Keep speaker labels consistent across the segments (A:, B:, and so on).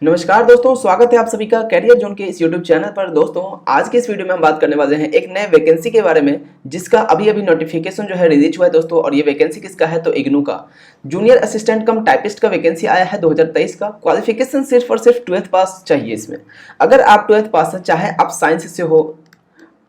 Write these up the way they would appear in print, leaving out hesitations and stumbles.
A: नमस्कार दोस्तों, स्वागत है आप सभी का कैरियर जोन के इस यूट्यूब चैनल पर। दोस्तों आज के इस वीडियो में हम बात करने वाले हैं एक नए वैकेंसी के बारे में, जिसका अभी अभी नोटिफिकेशन जो है रिलीज हुआ है दोस्तों। और ये वैकेंसी किसका है तो इग्नू का जूनियर असिस्टेंट कम टाइपिस्ट का वैकेंसी आया है 2023 का। क्वालिफिकेशन सिर्फ और सिर्फ 12th पास चाहिए इसमें। अगर आप 12th पास है, चाहे आप साइंस से हो,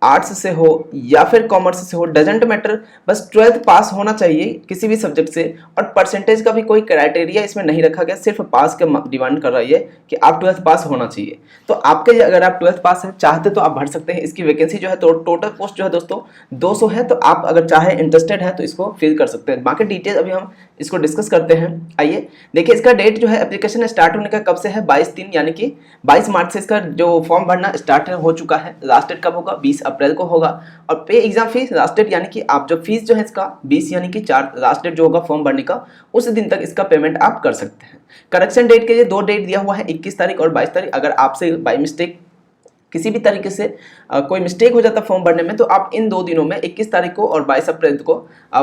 A: आर्ट्स से हो या फिर कॉमर्स से हो, डजेंट मैटर, बस 12th पास होना चाहिए किसी भी सब्जेक्ट से। और परसेंटेज का भी कोई क्राइटेरिया इसमें नहीं रखा गया, सिर्फ पास का डिमांड कर रही है कि आप 12th पास होना चाहिए। तो आपके अगर आप 12th पास है चाहते तो आप भर सकते हैं। इसकी वैकेंसी जो है तो टोटल पोस्ट जो है दोस्तों 200 है। तो आप अगर चाहे इंटरेस्टेड है तो इसको फिल कर सकते हैं। बाकी डिटेल अभी हम इसको डिस्कस करते हैं। आइए देखिए, इसका डेट जो है एप्लीकेशन स्टार्ट होने का कब से है 22/3 यानी कि 22 मार्च से इसका जो फॉर्म भरना स्टार्ट हो चुका है। लास्ट डेट कब होगा 20 अप्रैल को होगा। और पे एग्जाम फीस लास्ट डेट यानी कि आप जो फीस जो है इसका 20 यानी कि 4 लास्ट डेट जो होगा फॉर्म भरने का, उस दिन तक इसका पेमेंट आप कर सकते हैं। करेक्शन डेट के लिए 2 डेट दिया हुआ है, 21 तारीख और 22 तारीख। अगर आपसे बाई मिस्टेक किसी भी तरीके से कोई मिस्टेक हो जाता फॉर्म भरने में, तो आप इन 2 दिनों में 21 तारीख को और 22 अप्रैल को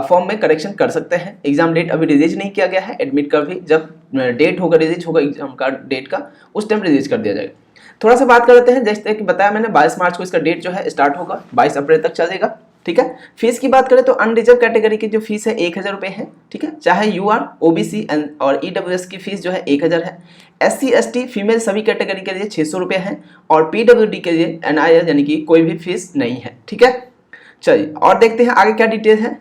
A: फॉर्म में करेक्शन कर सकते हैं। एग्जाम डेट अभी रिलीज नहीं किया गया है। एडमिट का भी जब डेट होगा रिलीज होगा एग्जाम का डेट का, उस टाइम रिलीज कर दिया जाएगा। थोड़ा सा बात कर लेते हैं। जैसे कि बताया मैंने 22 मार्च को इसका डेट जो है स्टार्ट होगा, 22 अप्रैल तक चलेगा। ठीक है। फीस की बात करें तो अनरिजर्व कैटेगरी की जो फीस है 1000 रुपये है। ठीक है। चाहे UR, OBC और EWS की फीस जो है 1000 है। SC ST फीमेल सभी कैटेगरी के लिए 600 रुपये है। और PWD के लिए NIL यानी कि कोई भी फीस नहीं है। ठीक है। चलिए और देखते हैं आगे क्या डिटेल है।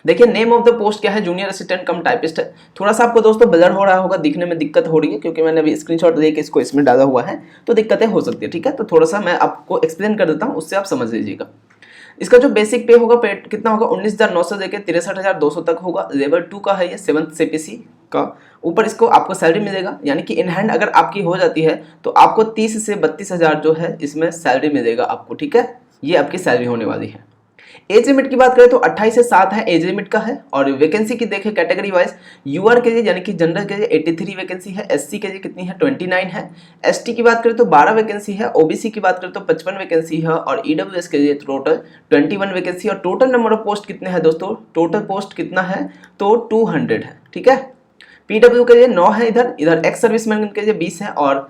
A: देखिए, नेम ऑफ द पोस्ट क्या है, जूनियर असिस्टेंट कम टाइपिस्ट है। थोड़ा सा आपको दोस्तों ब्लर हो रहा होगा, दिखने में दिक्कत हो रही है क्योंकि मैंने अभी स्क्रीनशॉट लेके इसको इसमें डाला हुआ है, तो दिक्कतें हो सकती है। ठीक है। तो थोड़ा सा मैं आपको एक्सप्लेन कर देता हूँ, उससे आप समझ लीजिएगा। इसका जो बेसिक पे होगा, पे कितना होगा 19,900 लेके 63,200 तक होगा। लेवल 2 का है ये, 7th CPC का। ऊपर इसको आपको सैलरी मिलेगा, यानी कि इन हैंड अगर आपकी हो जाती है तो आपको 30 से 32,000 जो है इसमें सैलरी मिलेगा आपको। ठीक है। ये आपकी सैलरी होने वाली है। एज लिमिट की बात करें तो 28 से 7 है एज लिमिट का है। और वैकेंसी की देखें कैटेगरी वाइज, UR के लिए यानी कि जनरल के लिए 83 वैकेंसी है। SC के लिए कितनी है 29 है। ST की बात करें तो 12 वैकेंसी है। OBC की बात करें तो 55 वैकेंसी है। और EWS के लिए टोटल 21 वैकेंसी। और टोटल नंबर ऑफ पोस्ट कितने हैं दोस्तों, टोटल पोस्ट कितना है तो 200 है। ठीक है। PW के लिए 9 है। इधर एक्स सर्विसमैन के लिए 20 है। और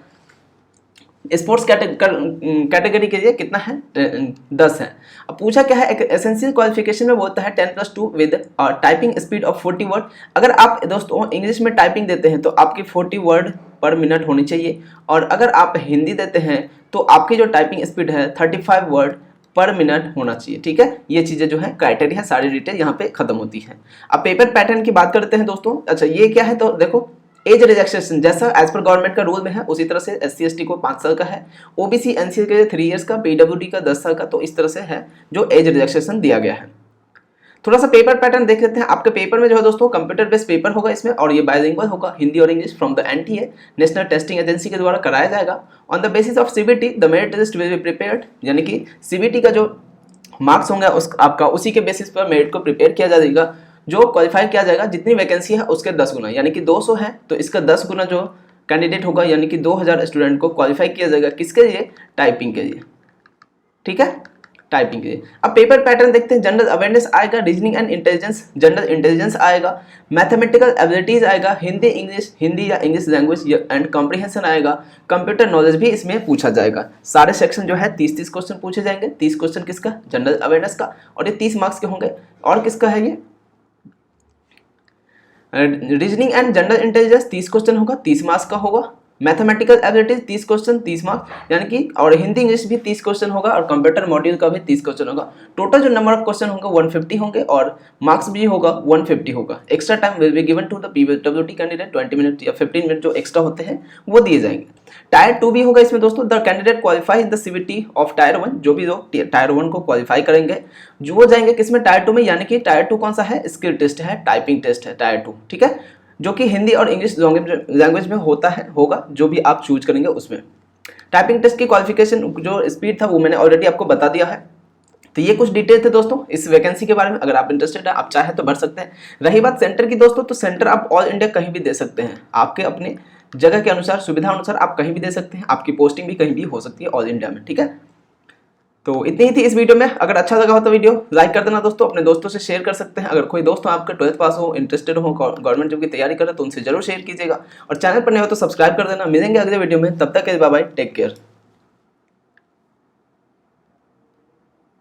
A: स्पोर्ट्स कैटेगरी के लिए कितना है 10 है। अब पूछा क्या है, एसेंशियल क्वालिफिकेशन में बोलता है 10+2 with typing speed of 40 word. अगर आप दोस्तों इंग्लिश में टाइपिंग देते हैं तो आपकी 40 वर्ड पर मिनट होनी चाहिए। और अगर आप हिंदी देते हैं तो आपकी जो टाइपिंग स्पीड है 35 वर्ड पर मिनट होना चाहिए। ठीक है। ये चीज़ें जो है क्राइटेरिया, सारी डिटेल यहाँ पे खत्म होती है। अब पेपर पैटर्न की बात करते हैं दोस्तों। अच्छा, ये क्या है तो देखो, एज रिलैक्सेशन जैसा एज पर गवर्नमेंट का रूल में है उसी तरह से SC ST को 5 साल का है। OBC NCL के लिए 3 इयर्स का, PWD का 10 साल का। तो इस तरह से है जो एज रिलैक्सेशन दिया गया है। थोड़ा सा पेपर पैटर्न देख लेते हैं। आपके पेपर में जो है दोस्तों कंप्यूटर बेस्ड पेपर होगा इसमें, और ये बायलिंगुअल होगा, हिंदी और English, from the NTA national testing agency के द्वारा कराया जाएगा। On the basis of CBT the merit list will be prepared, यानी कि CBT का जो मार्क्स होंगे उस आपका उसी के बेसिस पर मेरिट को प्रिपेयर किया जाएगा। जो क्वालिफाई किया जाएगा, जितनी वैकेंसी है उसके 10 गुना, यानी कि 200 है तो इसका 10 गुना जो कैंडिडेट होगा, यानी कि 2000 स्टूडेंट को क्वालिफाई किया जाएगा। किसके लिए, टाइपिंग के लिए। ठीक है, टाइपिंग के लिए। अब पेपर पैटर्न देखते हैं। जनरल अवेयरनेस आएगा, reasoning and intelligence, general intelligence आएगा, मैथमेटिकल एबिलिटीज आएगा, हिंदी इंग्लिश, हिंदी या इंग्लिश लैंग्वेज एंड कॉम्प्रिहेंशन आएगा, कंप्यूटर नॉलेज भी इसमें पूछा जाएगा। सारे सेक्शन जो है 30-30 क्वेश्चन पूछे जाएंगे। 30 क्वेश्चन किसका, जनरल अवेयरनेस का, और ये 30 मार्क्स के होंगे। और किसका है ये, reasoning and general intelligence 30 question होगा, 30 मार्क्स का होगा। मैथमेटिकल एबिलिटीज 30 क्वेश्चन, 30 मार्क्स, यानी कि, और हिंदी इंग्लिश भी 30 क्वेश्चन होगा। और कंप्यूटर मॉड्यूल का भी 30 क्वेश्चन होगा। टोटल जो नंबर ऑफ क्वेश्चन होंगे 150 होंगे। और मार्क्स भी होगा 150 होगा। Extra time will be given to the PWD candidate, 20 minute या 15 मिनट जो एक्स्ट्रा होते हैं वो दिए जाएंगे। टायर 2 भी होगा इसमें दोस्तों। The candidate qualify in the CBT of tyre 1, जो भी लोग टायर 1 को क्वालिफाई करेंगे जो वो जाएंगे किसमें, टायर 2 में। यानी कि टायर 2 कौन सा है, स्किल टेस्ट है, टाइपिंग टेस्ट है टायर 2। ठीक है, जो कि हिंदी और इंग्लिश लैंग्वेज में होता है, होगा, जो भी आप चूज करेंगे उसमें। टाइपिंग टेस्ट की क्वालिफिकेशन जो स्पीड था वो मैंने ऑलरेडी आपको बता दिया है। तो ये कुछ डिटेल थे दोस्तों इस वैकेंसी के बारे में। अगर आप इंटरेस्टेड है, आप चाहे तो भर सकते हैं। रही बात सेंटर की दोस्तों, तो सेंटर आप ऑल इंडिया कहीं भी दे सकते हैं। आपके अपने जगह के अनुसार, सुविधा अनुसार आप कहीं भी दे सकते हैं। आपकी पोस्टिंग भी कहीं भी हो सकती है ऑल इंडिया में। ठीक है। तो इतनी ही थी इस वीडियो में। अगर अच्छा लगा हो तो वीडियो लाइक कर देना दोस्तों, अपने दोस्तों से शेयर कर सकते हैं। अगर कोई दोस्त हो आपका 12th पास हो, इंटरेस्टेड हो, गवर्नमेंट जॉब की तैयारी करे तो उनसे जरूर शेयर कीजिएगा। और चैनल पर नहीं हो तो सब्सक्राइब कर देना। मिलेंगे अगले वीडियो में, तब तक के लिए बाय बाय, टेक केयर।